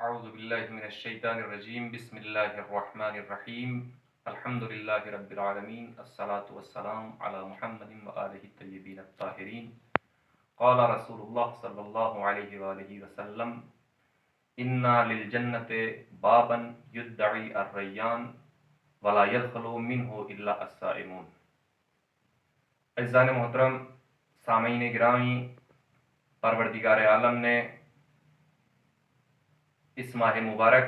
اعوذ باللہ من الشیطان الرجیم بسم اللہ الرحمن الرحیم الحمد للہ رب العالمین الصلاة والسلام علی محمد وآلہ الطیبین الطاہرین قال رسول اللہ صلی اللہ علیہ وآلہ وسلم انا للجنت بابا یدعی الریان ولا يدخل منہ الا الصائمون۔ عزیزان محترم، سامعین گرامی، پروردگار عالم نے اس ماہ مبارک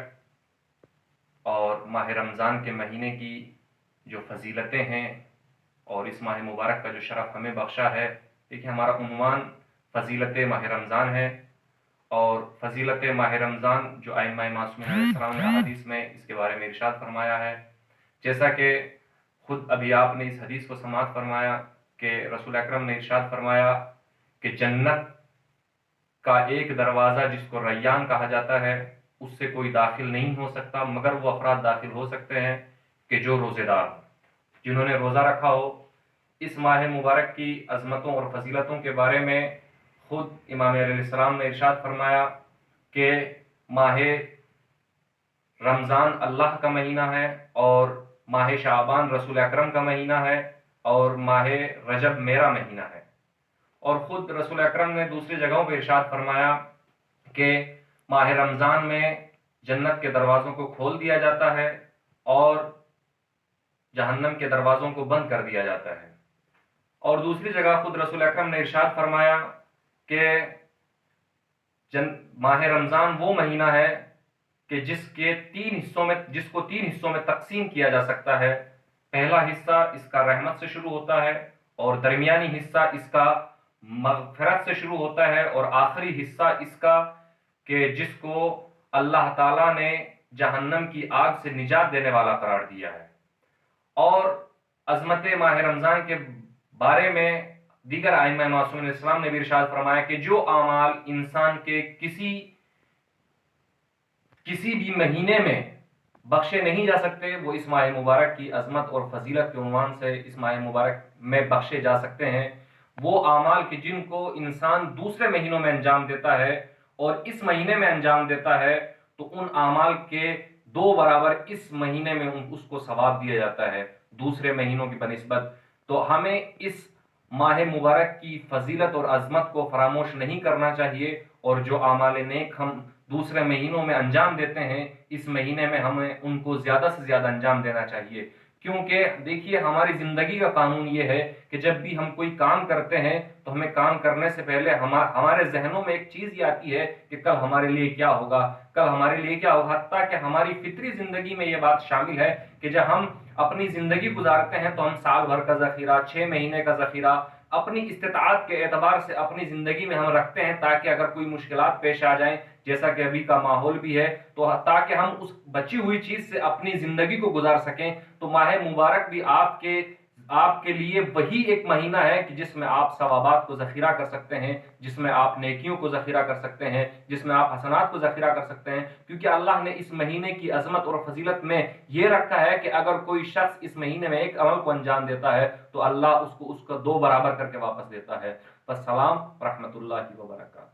اور ماہ رمضان کے مہینے کی جو فضیلتیں ہیں اور اس ماہ مبارک کا جو شرف ہمیں بخشا ہے، دیکھیں ہمارا عنوان فضیلت ماہ رمضان ہے، اور فضیلت ماہ رمضان جو ائمہ معصومین علیہ السلام نے حدیث میں اس کے بارے میں ارشاد فرمایا ہے، جیسا کہ خود ابھی آپ نے اس حدیث کو سماعت فرمایا کہ رسول اکرم نے ارشاد فرمایا کہ جنت کا ایک دروازہ جس کو ریان کہا جاتا ہے اس سے کوئی داخل نہیں ہو سکتا مگر وہ افراد داخل ہو سکتے ہیں کہ جو روزے دار، جنہوں نے روزہ رکھا ہو۔ اس ماہ مبارک کی عظمتوں اور فضیلتوں کے بارے میں خود امام علیہ السلام نے ارشاد فرمایا کہ ماہ رمضان اللہ کا مہینہ ہے، اور ماہ شعبان رسول اکرم کا مہینہ ہے، اور ماہ رجب میرا مہینہ ہے۔ اور خود رسول اکرم نے دوسری جگہوں پہ ارشاد فرمایا کہ ماہ رمضان میں جنت کے دروازوں کو کھول دیا جاتا ہے اور جہنم کے دروازوں کو بند کر دیا جاتا ہے۔ اور دوسری جگہ خود رسول اکرم نے ارشاد فرمایا کہ ماہ رمضان وہ مہینہ ہے کہ جس کو تین حصوں میں تقسیم کیا جا سکتا ہے۔ پہلا حصہ اس کا رحمت سے شروع ہوتا ہے، اور درمیانی حصہ اس کا مغفرت سے شروع ہوتا ہے، اور آخری حصہ اس کا کہ جس کو اللہ تعالیٰ نے جہنم کی آگ سے نجات دینے والا قرار دیا ہے۔ اور عظمت ماہ رمضان کے بارے میں دیگر ائمہ معصومین علیہ السلام نے بھی ارشاد فرمایا کہ جو اعمال انسان کے کسی بھی مہینے میں بخشے نہیں جا سکتے وہ اس ماہ مبارک کی عظمت اور فضیلت کے عنوان سے اس ماہ مبارک میں بخشے جا سکتے ہیں۔ وہ اعمال کہ جن کو انسان دوسرے مہینوں میں انجام دیتا ہے اور اس مہینے میں انجام دیتا ہے تو ان اعمال کے 2 برابر اس مہینے میں اس کو ثواب دیا جاتا ہے دوسرے مہینوں کی بنسبت۔ تو ہمیں اس ماہ مبارک کی فضیلت اور عظمت کو فراموش نہیں کرنا چاہیے، اور جو اعمال نیک ہم دوسرے مہینوں میں انجام دیتے ہیں اس مہینے میں ہمیں ان کو زیادہ سے زیادہ انجام دینا چاہیے۔ کیونکہ دیکھیے ہماری زندگی کا قانون یہ ہے کہ جب بھی ہم کوئی کام کرتے ہیں تو ہمیں کام کرنے سے پہلے ہمارے ذہنوں میں ایک چیز یہ آتی ہے کہ کل ہمارے لیے کیا ہوگا، کل ہمارے لیے کیا ہوگا، حتیٰ کہ ہماری فطری زندگی میں یہ بات شامل ہے کہ جب ہم اپنی زندگی گزارتے ہیں تو ہم سال بھر کا ذخیرہ، 6 مہینے کا ذخیرہ اپنی استطاعت کے اعتبار سے اپنی زندگی میں ہم رکھتے ہیں، تاکہ اگر کوئی مشکلات پیش آ جائیں جیسا کہ ابھی کا ماحول بھی ہے تو تاکہ ہم اس بچی ہوئی چیز سے اپنی زندگی کو گزار سکیں۔ تو ماہ مبارک بھی آپ کے لیے وہی ایک مہینہ ہے کہ جس میں آپ ثوابات کو ذخیرہ کر سکتے ہیں، جس میں آپ نیکیوں کو ذخیرہ کر سکتے ہیں، جس میں آپ حسنات کو ذخیرہ کر سکتے ہیں، کیونکہ اللہ نے اس مہینے کی عظمت اور فضیلت میں یہ رکھا ہے کہ اگر کوئی شخص اس مہینے میں ایک عمل کو انجام دیتا ہے تو اللہ اس کا 2 برابر کر کے واپس دیتا ہے۔ والسلام ورحمۃ اللہ وبرکاتہ۔